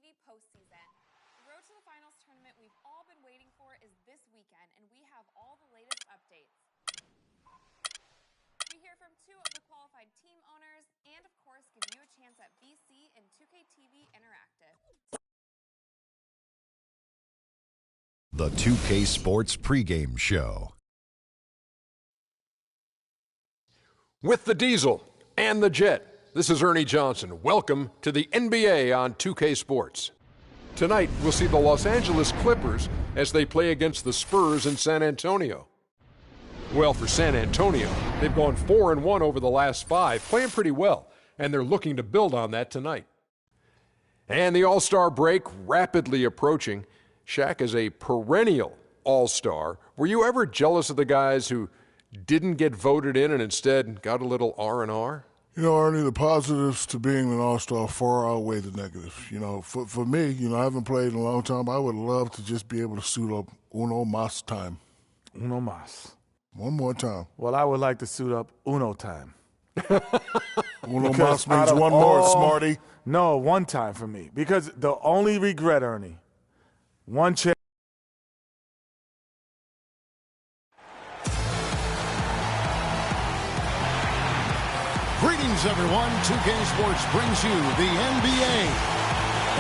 TV postseason. The Road to the Finals tournament we've all been waiting for is this weekend, and we have all the latest updates. We hear from 2 of the qualified team owners and, of course, give you a chance at VC and 2K TV Interactive. The 2K Sports pregame show. With the Diesel and the Jet, this is Ernie Johnson. Welcome to the NBA on 2K Sports. Tonight, we'll see the Los Angeles Clippers as they play against the Spurs in San Antonio. Well, for San Antonio, they've gone 4-1 over the last 5, playing pretty well, and they're looking to build on that tonight. And the All-Star break rapidly approaching. Shaq is a perennial All-Star. Were you ever jealous of the guys who didn't get voted in and instead got a little R&R? You know, Ernie, the positives to being an All-Star far outweigh the negatives. You know, for me, I haven't played in a long time. I would love to just be able to suit up uno mas time. Uno mas. One more time. Well, I would like to suit up uno time. Uno mas means one more, smarty. No, one time for me. Because the only regret, Ernie, one chance. Greetings, everyone. 2K Sports brings you the NBA.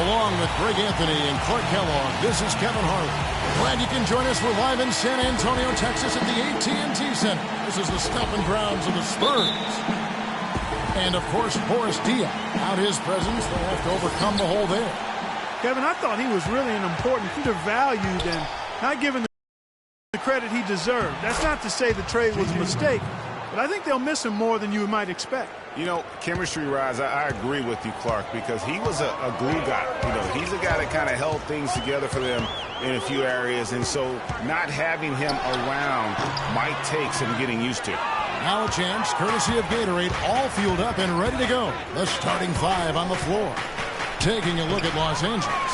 Along with Greg Anthony and Clark Kellogg, this is Kevin Harlan. Glad you can join us. We're live in San Antonio, Texas at the AT&T Center. This is the stomping grounds of the Spurs. And, of course, Boris Diaw. Without his presence, they'll have to overcome the hole there. Kevin, I thought he was really an important, undervalued, and not given the credit he deserved. That's not to say the trade was a mistake, but I think they'll miss him more than you might expect. You know, chemistry-wise, I agree with you, Clark, because he was a glue guy. You know, he's a guy that kind of held things together for them in a few areas, and so not having him around might take some getting used to. Now a chance, courtesy of Gatorade, all fueled up and ready to go. The starting 5 on the floor. Taking a look at Los Angeles.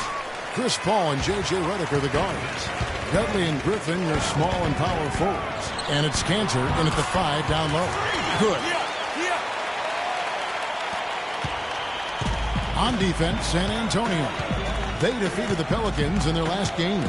Chris Paul and J.J. Redick are the guards. Dudley and Griffin are small and power forwards. And it's Cantor in at the 5 down low. Good. On defense, San Antonio. They defeated the Pelicans in their last game.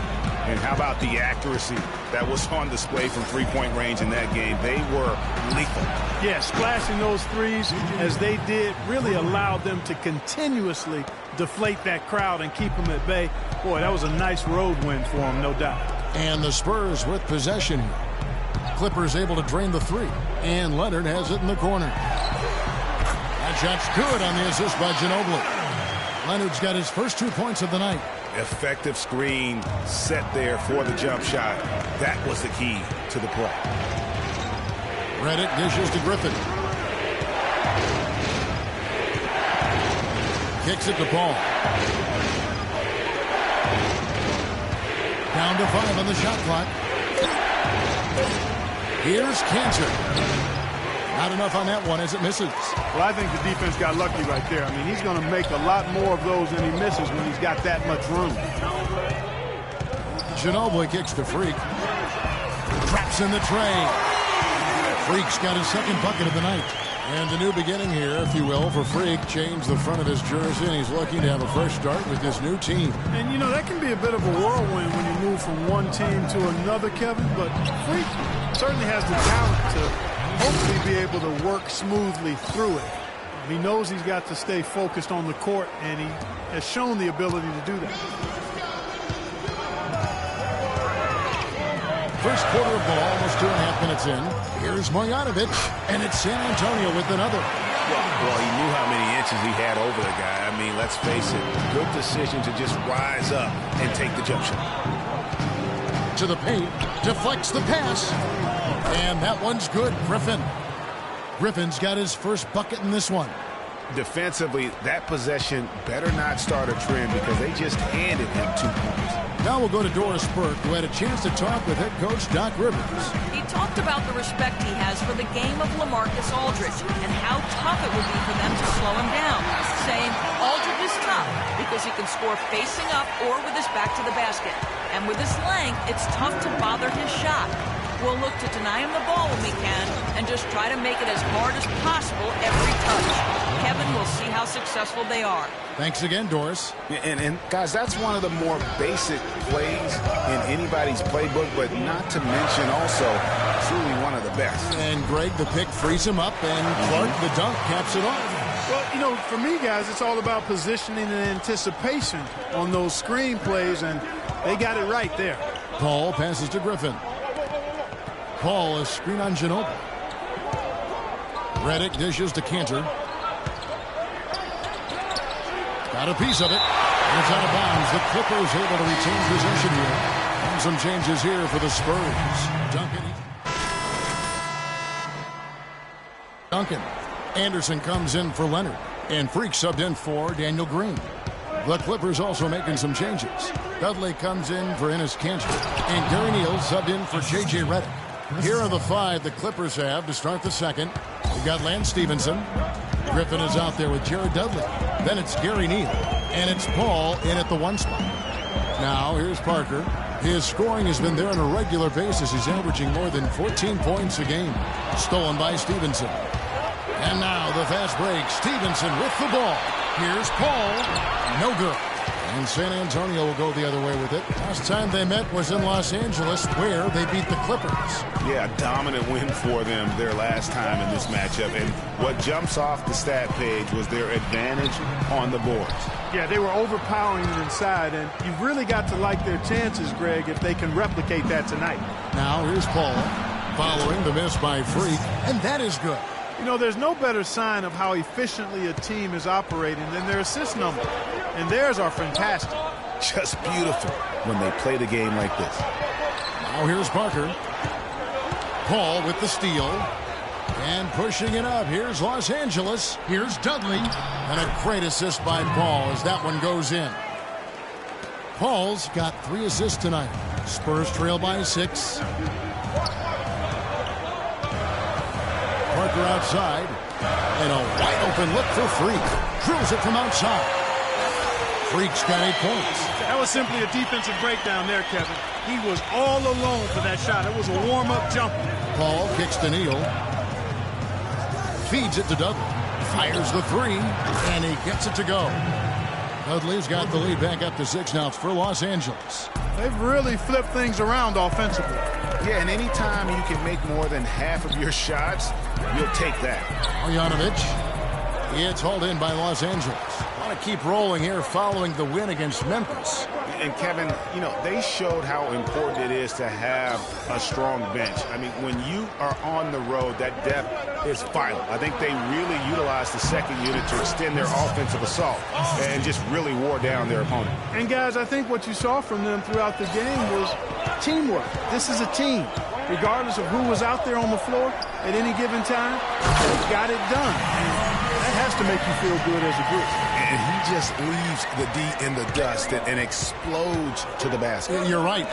And how about the accuracy that was on display from three-point range in that game? They were lethal. Yeah, splashing those threes as they did really allowed them to continuously deflate that crowd and keep them at bay. Boy, that was a nice road win for them, no doubt. And the Spurs with possession here. Clippers able to drain the 3. And Leonard has it in the corner. That shot's good on the assist by Ginobili. Leonard's got his first 2 points of the night. Effective screen set there for the jump shot. That was the key to the play. Redick dishes to Griffin. Kicks it to Paul. Down to 5 on the shot clock. Here's Cantor. Not enough on that one as it misses. Well, I think the defense got lucky right there. I mean, he's going to make a lot more of those than he misses when he's got that much room. Ginobili kicks to Freak. Traps in the tray. Freak's got his second bucket of the night. And a new beginning here, if you will, for Freak. Changed the front of his jersey, and he's looking to have a fresh start with this new team. And, you know, that can be a bit of a whirlwind when you move from one team to another, Kevin. But Freak certainly has the talent to hopefully be able to work smoothly through it. He knows he's got to stay focused on the court, and he has shown the ability to do that. First quarter of ball, almost 2.5 minutes in. Here's Marjanovic, and it's San Antonio with another. Well, he knew how many inches he had over the guy. I mean, let's face it, good decision to just rise up and take the jump shot. To the paint, deflects the pass. And that one's good, Griffin. Griffin's got his first bucket in this one. Defensively, that possession better not start a trend because they just handed him 2 points. Now we'll go to Doris Burke, who had a chance to talk with head coach Doc Rivers. He talked about the respect he has for the game of LaMarcus Aldridge and how tough it would be for them to slow him down, saying Aldridge is tough because he can score facing up or with his back to the basket. And with his length, it's tough to bother his shot. We'll look to deny him the ball when we can and just try to make it as hard as possible every touch. Kevin will see how successful they are. Thanks again, Doris. And guys, that's one of the more basic plays in anybody's playbook, but not to mention also truly one of the best. And Greg, the pick frees him up, and Clark, the dunk, caps it off. Well, you know, for me, guys, it's all about positioning and anticipation on those screen plays, and they got it right there. Paul passes to Griffin. Paul, a screen on Ginobili. Redick dishes to Cantor. Got a piece of it. And it's out of bounds. The Clippers able to retain possession here. And some changes here for the Spurs. Duncan. Anderson comes in for Leonard. And Freak subbed in for Daniel Green. The Clippers also making some changes. Dudley comes in for Enes Kanter. And Gary Neal subbed in for J.J. Redick. Here are the 5 the Clippers have to start the second. We got Lance Stevenson. Griffin is out there with Jared Dudley. Then it's Gary Neal. And it's Paul in at the 1 spot. Now, here's Parker. His scoring has been there on a regular basis. He's averaging more than 14 points a game. Stolen by Stevenson. And now the fast break. Stevenson with the ball. Here's Paul. No good. And San Antonio will go the other way with it. Last time they met was in Los Angeles, where they beat the Clippers. Yeah, a dominant win for them their last time in this matchup. And what jumps off the stat page was their advantage on the boards. Yeah, they were overpowering it inside, and you've really got to like their chances, Greg, if they can replicate that tonight. Now here's Paul, following the miss by Freak, and that is good. You know, there's no better sign of how efficiently a team is operating than their assist number. And theirs are fantastic. Just beautiful when they play the game like this. Now here's Parker. Paul with the steal. And pushing it up. Here's Los Angeles. Here's Dudley. And a great assist by Paul as that one goes in. Paul's got 3 assists tonight. Spurs trail by 6. Parker outside. And a wide open look for Freak. Drills it from outside. Freak's got 8 points. That was simply a defensive breakdown there, Kevin. He was all alone for that shot. It was a warm-up jumper. Paul kicks to Neal. Feeds it to Dudley. Fires the 3, and he gets it to go. Dudley's got the lead back up to 6 now. It's for Los Angeles. They've really flipped things around offensively. Yeah, and anytime you can make more than half of your shots, you'll take that. Marjanovic. It's hauled in by Los Angeles. Want to keep rolling here following the win against Memphis. And Kevin, you know, they showed how important it is to have a strong bench. I mean, when you are on the road, that depth is vital. I think they really utilized the second unit to extend their offensive assault and just really wore down their opponent. And guys, I think what you saw from them throughout the game was teamwork. This is a team. Regardless of who was out there on the floor at any given time, they got it done. And that has to make you feel good as a group. And he just leaves the D in the dust and explodes to the basket. You're right.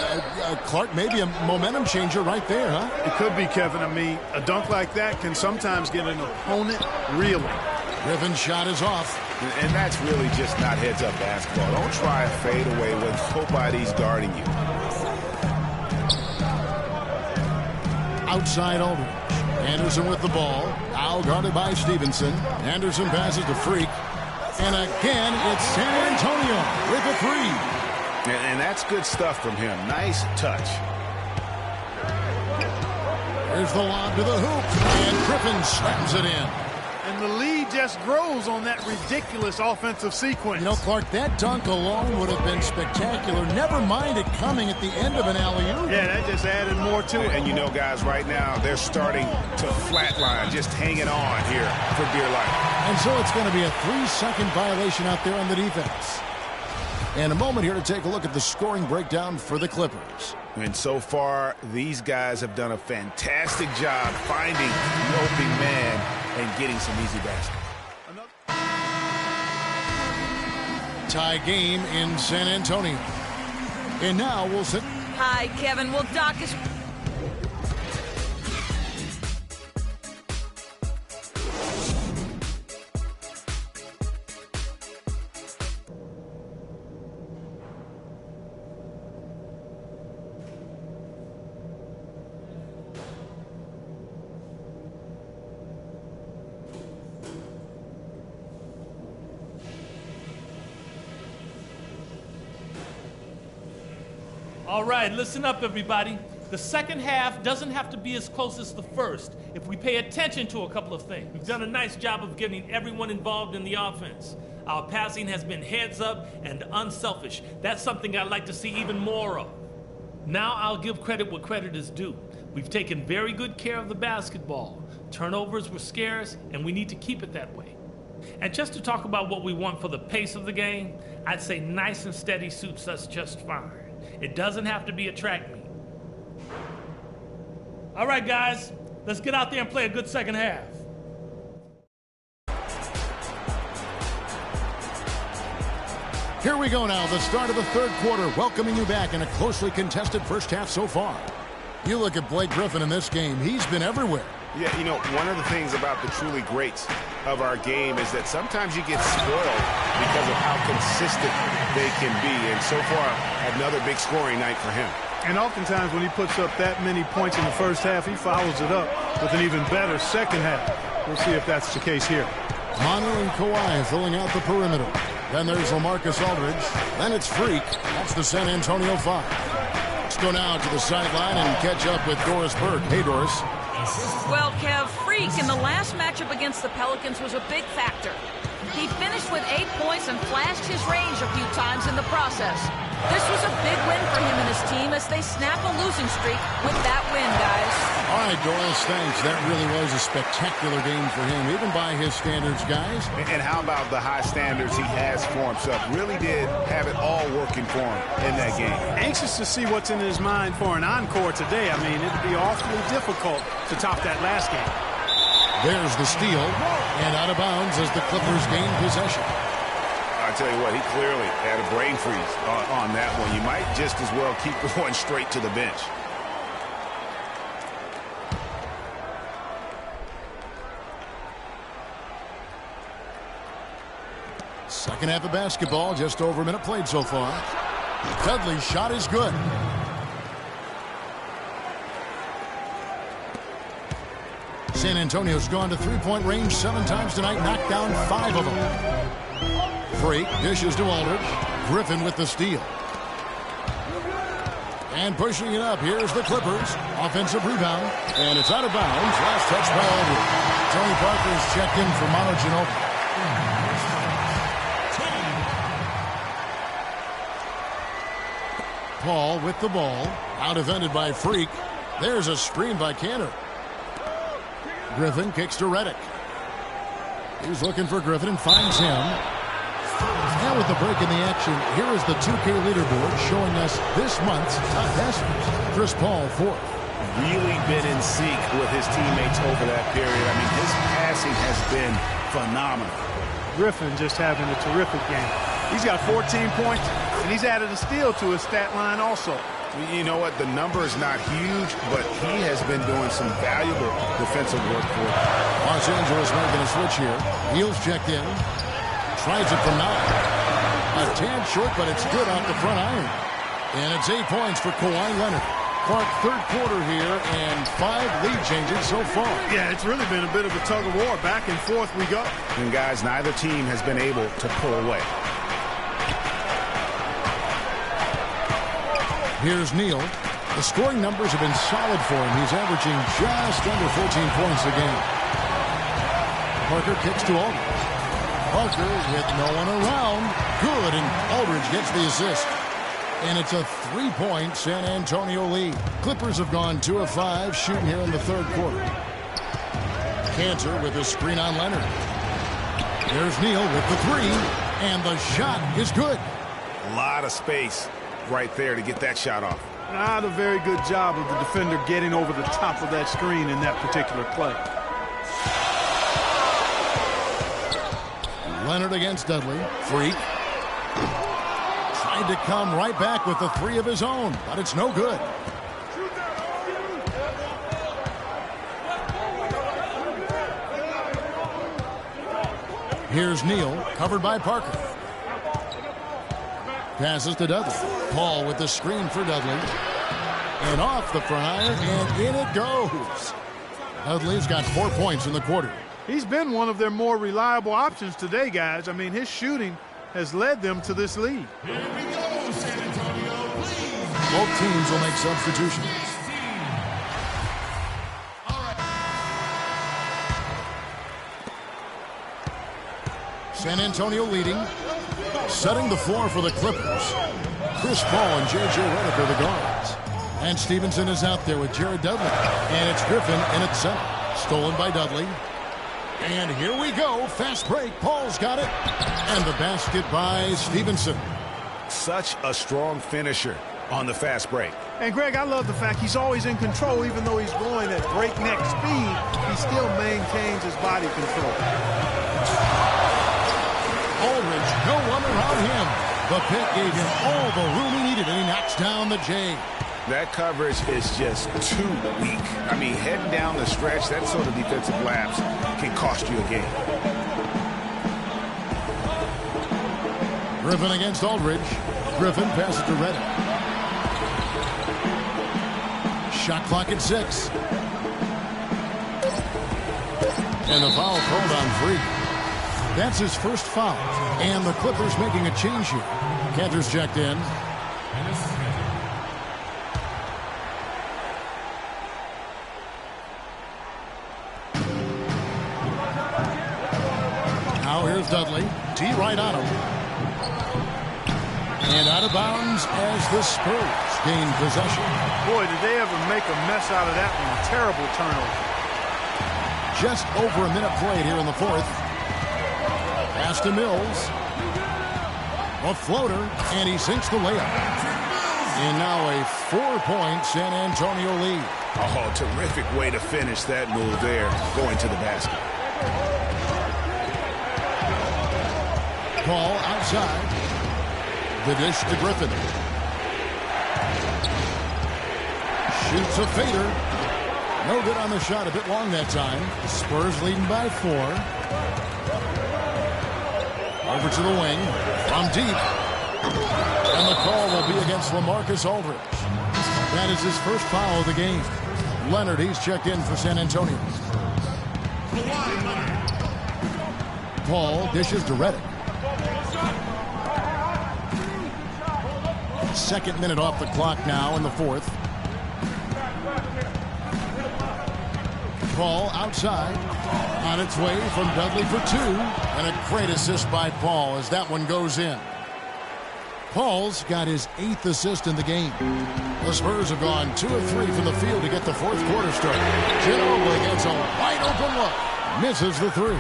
Clark, maybe a momentum changer right there, huh? It could be, Kevin. I mean, a dunk like that can sometimes get an opponent reeling. Griffin's shot is off. And that's really just not heads-up basketball. Don't try a fadeaway when nobody's guarding you. Outside Aldridge. Anderson with the ball. Now guarded by Stevenson. Anderson passes to Freak. And again, it's San Antonio with a 3. And that's good stuff from him. Nice touch. Here's the lob to the hoop. And Griffin slams it in. And the lead just grows on that ridiculous offensive sequence. You know, Clark, that dunk alone would have been spectacular. Never mind it coming at the end of an alley-oop. Yeah, that just added more to it. And you know, guys, right now, they're starting to flatline, just hanging on here for dear life. And so it's going to be a 3-second violation out there on the defense. And a moment here to take a look at the scoring breakdown for the Clippers. And so far, these guys have done a fantastic job finding the opening man and getting some easy baskets. Tie game in San Antonio. And now we'll sit. Hi, Kevin. Well, Doc is... All right, listen up, everybody. The second half doesn't have to be as close as the first if we pay attention to a couple of things. We've done a nice job of getting everyone involved in the offense. Our passing has been heads up and unselfish. That's something I'd like to see even more of. Now I'll give credit where credit is due. We've taken very good care of the basketball. Turnovers were scarce, and we need to keep it that way. And just to talk about what we want for the pace of the game, I'd say nice and steady suits us just fine. It doesn't have to be a track meet. All right, guys, let's get out there and play a good second half. Here we go now, the start of the third quarter, welcoming you back in a closely contested first half so far. You look at Blake Griffin in this game, he's been everywhere. Yeah, you know, one of the things about the truly greats of our game is that sometimes you get spoiled because of how consistent they can be. And so far, another big scoring night for him. And oftentimes when he puts up that many points in the first half, he follows it up with an even better second half. We'll see if that's the case here. Manu and Kawhi filling out the perimeter. Then there's LaMarcus Aldridge. Then it's Freak. That's the San Antonio 5. Let's go now to the sideline and catch up with Doris Burke. Hey, Doris. Well, Kev, Freak in the last matchup against the Pelicans was a big factor. He finished with 8 points and flashed his range a few times in the process. This was a big win for him and his team as they snap a losing streak with that win, guys. All right, Doris, thanks. That really was a spectacular game for him, even by his standards, guys. And how about the high standards he has for himself? Really did have it all working for him in that game. Anxious to see what's in his mind for an encore today. I mean, it'd be awfully difficult to top that last game. There's the steal, and out of bounds as the Clippers gain possession. I tell you what, he clearly had a brain freeze on that one. You might just as well keep going straight to the bench. Second half of basketball, just over a minute played so far. Dudley's shot is good. San Antonio's gone to three-point range 7 times tonight, knocked down 5 of them. Freak dishes to Aldridge. Griffin with the steal. And pushing it up, here's the Clippers. Offensive rebound, and it's out of bounds. Last touch by Aldridge. Tony Parker's checked in for Manu Ginobili. Paul with the ball. Out defended by Freak. There's a screen by Cantor. Griffin kicks to Redick. He's looking for Griffin and finds him. Now with the break in the action, here is the 2K leaderboard showing us this month's top passers. Chris Paul, 4th. Really been in sync with his teammates over that period. I mean, his passing has been phenomenal. Griffin just having a terrific game. He's got 14 points, and he's added a steal to his stat line also. You know what? The number is not huge, but he has been doing some valuable defensive work for him. Los Angeles making a switch here. Heels checked in. Tries it from 9. A tad short, but it's good off the front iron. And it's 8 points for Kawhi Leonard. Clark, third quarter here, and 5 lead changes so far. Yeah, it's really been a bit of a tug of war. Back and forth we go. And guys, neither team has been able to pull away. Here's Neal. The scoring numbers have been solid for him. He's averaging just under 14 points a game. Parker kicks to Aldridge. Parker with no one around. Good, and Aldridge gets the assist. And it's a 3-point San Antonio lead. Clippers have gone 2 of 5 shooting here in the third quarter. Cantor with a screen on Leonard. There's Neal with the 3, and the shot is good. A lot of space right there to get that shot off. Not a very good job of the defender getting over the top of that screen in that particular play. Leonard against Dudley. Freak. Tried to come right back with the 3 of his own, but it's no good. Here's Neal, covered by Parker. Passes to Dudley. Paul with the screen for Dudley. And off the front iron, and in it goes. Dudley's got 4 points in the quarter. He's been one of their more reliable options today, guys. I mean, his shooting has led them to this lead. Here we go, San Antonio, please. Both teams will make substitutions. San Antonio leading. Setting the floor for the Clippers. Chris Paul and J.J. Redick are the guards. And Stevenson is out there with Jared Dudley. And it's Griffin in at center. Stolen by Dudley. And here we go. Fast break. Paul's got it. And the basket by Stevenson. Such a strong finisher on the fast break. And, Greg, I love the fact he's always in control. Even though he's going at breakneck speed, he still maintains his body control. Aldridge, no one around him. The pick gave him all the room he needed, and he knocks down the J. That coverage is just too weak. I mean, heading down the stretch, that sort of defensive lapse can cost you a game. Griffin against Aldridge. Griffin passes to Redick. Shot clock at 6. And the foul called on Free. That's his first foul. And the Clippers making a change here. Cantor's checked in. Now here's Dudley. D right on him. And out of bounds as the Spurs gain possession. Boy, did they ever make a mess out of that one. Terrible turnover. Just over a minute played here in the fourth. Pass to Mills. A floater, and he sinks the layup. And now a 4-point San Antonio lead. Oh, terrific way to finish that move there, going to the basket. Ball outside. The dish to Griffin. Shoots a fader. No good on the shot, a bit long that time. Spurs leading by 4. Over to the wing. From deep. And the call will be against LaMarcus Aldridge. That is his first foul of the game. Leonard, he's checked in for San Antonio. Paul dishes to Redick. Second minute off the clock now in the fourth. Paul outside. On its way from Dudley for 2. And a great assist by Paul as that one goes in. Paul's got his 8th assist in the game. The Spurs have gone 2 of 3 from the field to get the fourth quarter started. Ginobili gets a wide open look. Misses the 3.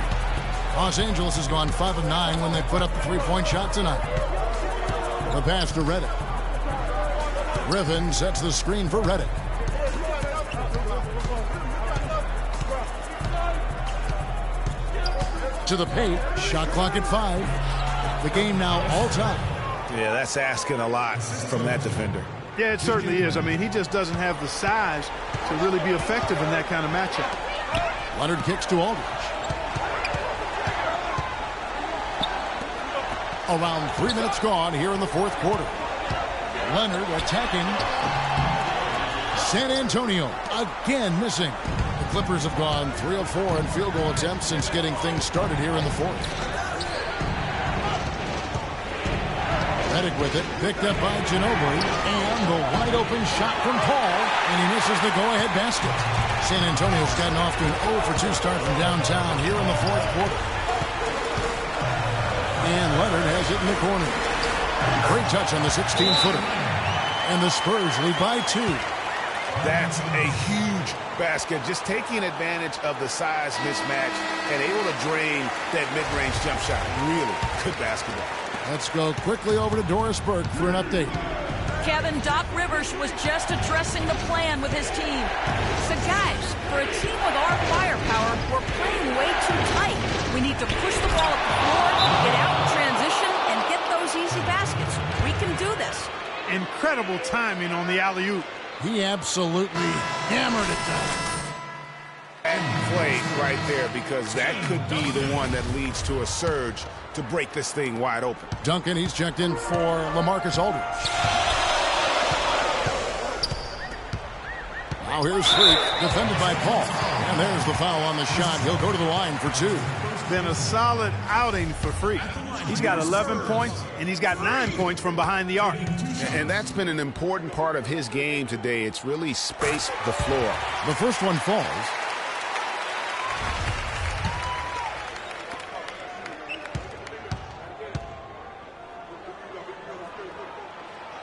Los Angeles has gone 5 of 9 when they put up the 3-point shot tonight. The pass to Redick. Griffin sets the screen for Redick. To the paint. Shot clock at 5. The game now all time. Yeah, that's asking a lot from that defender. Yeah, it certainly is. I mean, he just doesn't have the size to really be effective in that kind of matchup. Leonard kicks to Aldridge. Around 3 minutes gone here in the fourth quarter. Leonard attacking. San Antonio again missing. The Clippers have gone 3 of 4 in field goal attempts since getting things started here in the fourth. Redick with it, picked up by Ginobili, and the wide open shot from Paul, and he misses the go-ahead basket. San Antonio's gotten off to an 0 for 2 start from downtown here in the fourth quarter. And Leonard has it in the corner. Great touch on the 16-footer. And the Spurs lead by 2. That's a huge basket. Just taking advantage of the size mismatch and able to drain that mid-range jump shot. Really good basketball. Let's go quickly over to Doris Burke for an update. Kevin, Doc Rivers was just addressing the plan with his team. So, guys, for a team with our firepower, we're playing way too tight. We need to push the ball up the floor, get out in transition, and get those easy baskets. We can do this. Incredible timing on the alley-oop. He absolutely hammered it down. And play right there, because that could be the one that leads to a surge to break this thing wide open. Duncan, he's checked in for LaMarcus Aldridge. Now here's Freak, defended by Paul. And there's the foul on the shot. He'll go to the line for 2. been a solid outing for Freak. He's got 11 points, and he's got 9 points from behind the arc. And that's been an important part of his game today. It's really spaced the floor. The first one falls.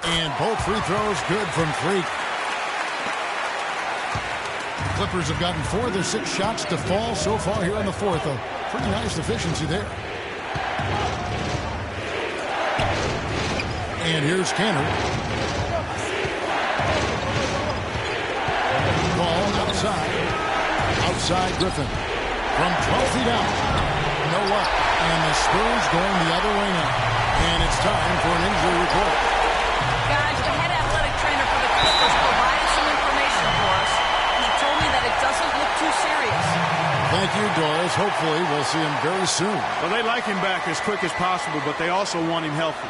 And both free throws good from Freak. Clippers have gotten 4 of their 6 shots to fall so far here in the fourth. A pretty nice efficiency there. And here's Kenner. Ball outside. Outside Griffin. From 12 feet out. No luck. And the Spurs going the other way now. And it's time for an injury report. Guys, the head athletic trainer for the Clippers provided some information for us. He told me that it doesn't look too serious. Thank you, Doris. Hopefully we'll see him very soon. Well, they like him back as quick as possible, but they also want him healthy.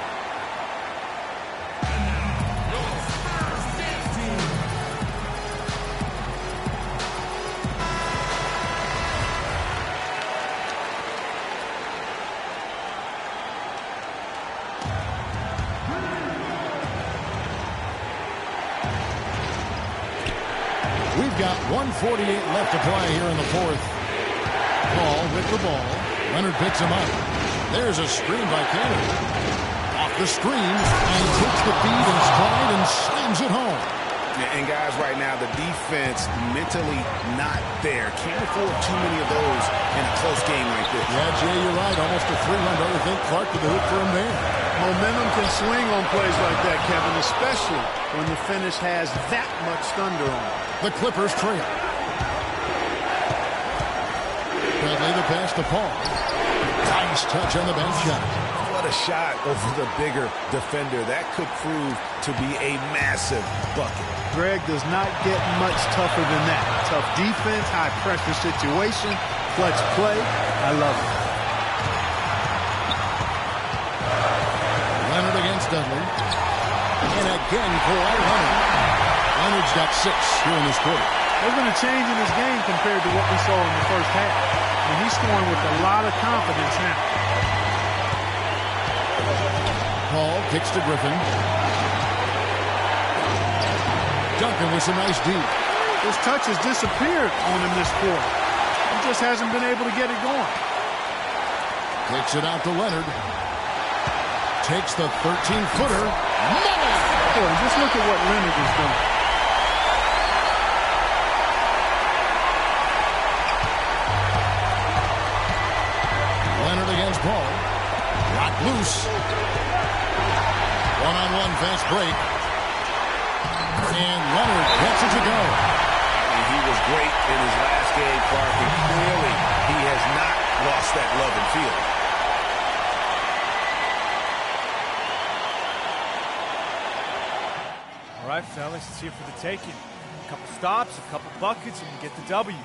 We've got 1:48 left to play here in the fourth. Paul with the ball. Leonard picks him up. There's a screen by Cannon. Off the screen, and he takes the feed and stride and slams it home. And guys, right now, the defense mentally not there. Can't afford too many of those in a close game like this. Yeah, Jay, you're right. Almost a 3-run. Don't you think Clark with the hook for him there? Momentum can swing on plays like that, Kevin, especially when the finish has that much thunder on it. The Clippers trail. Bradley the pass to Paul. Nice touch on the bench shot. What a shot over the bigger defender. That could prove to be a massive bucket. Greg does not get much tougher than that. Tough defense, high pressure situation, clutch play. I love it. Leonard against Dudley. And again, Kawhi Leonard. Leonard's got 6 here in this quarter. There's been a change in his game compared to what we saw in the first half. And he's scoring with a lot of confidence now. Paul kicks to Griffin. Duncan with some nice deep. His touch has disappeared on him this quarter. He just hasn't been able to get it going. Kicks it out to Leonard. Takes the 13-footer. Boy, just look at what Leonard is doing. Leonard against Paul. Rock loose. One-on-one fast break. And Leonard gets it to go. And he was great in his last game, Clark, and clearly he has not lost that love and feel. All right, fellas, it's here for the taking. A couple stops, a couple buckets, and we get the W.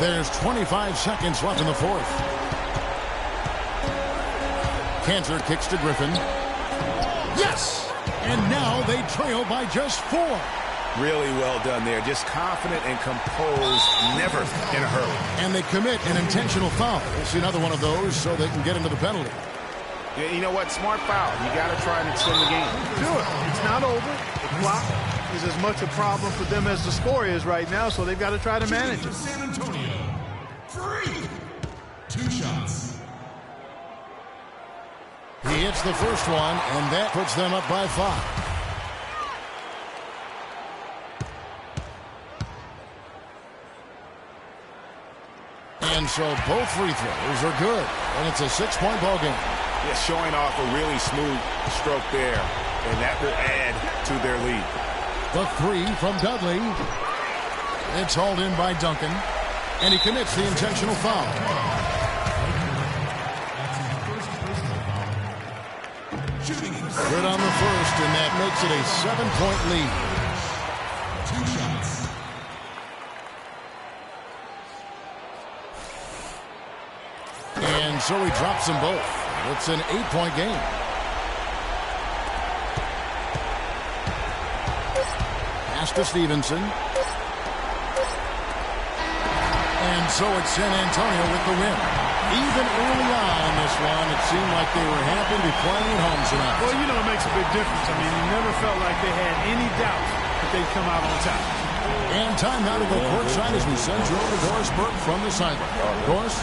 There's 25 seconds left in the fourth. Cantor kicks to Griffin. Yes! And now they trail by just 4. Really well done there. Just confident and composed, never in a hurry. And they commit an intentional foul. We'll see another one of those so they can get into the penalty. Yeah, you know what? Smart foul. You got to try and extend the game. Do it. It's not over. The clock is as much a problem for them as the score is right now, so they've got to try to manage it. San Antonio. 3. 2 shots. He hits the first one, and that puts them up by 5. And so both free throws are good, and it's a 6-point ball game. Yeah, showing off a really smooth stroke there, and that will add to their lead. The 3 from Dudley. It's hauled in by Duncan, and he commits the intentional foul. Good on the first, and that makes it a 7-point lead. 2 shots. so he drops them both. It's an 8-point game. Pass to Stevenson. And so it's San Antonio with the win. Even early on in this one, it seemed like they were happy to be playing at home tonight. Well, you know, it makes a big difference. I mean, you never felt like they had any doubt that they'd come out on top. And time now to go courtside as we send you over to Doris Burke from the sideline. Doris?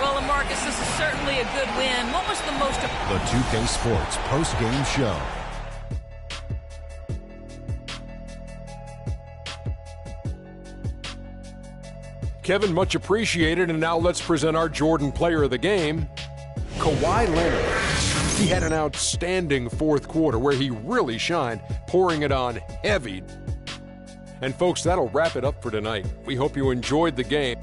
Well, Marcus, this is certainly a good win. What was the most... The 2K Sports post-game show. Kevin, much appreciated, and now let's present our Jordan player of the game, Kawhi Leonard. He had an outstanding fourth quarter where he really shined, pouring it on heavy. And folks, that'll wrap it up for tonight. We hope you enjoyed the game.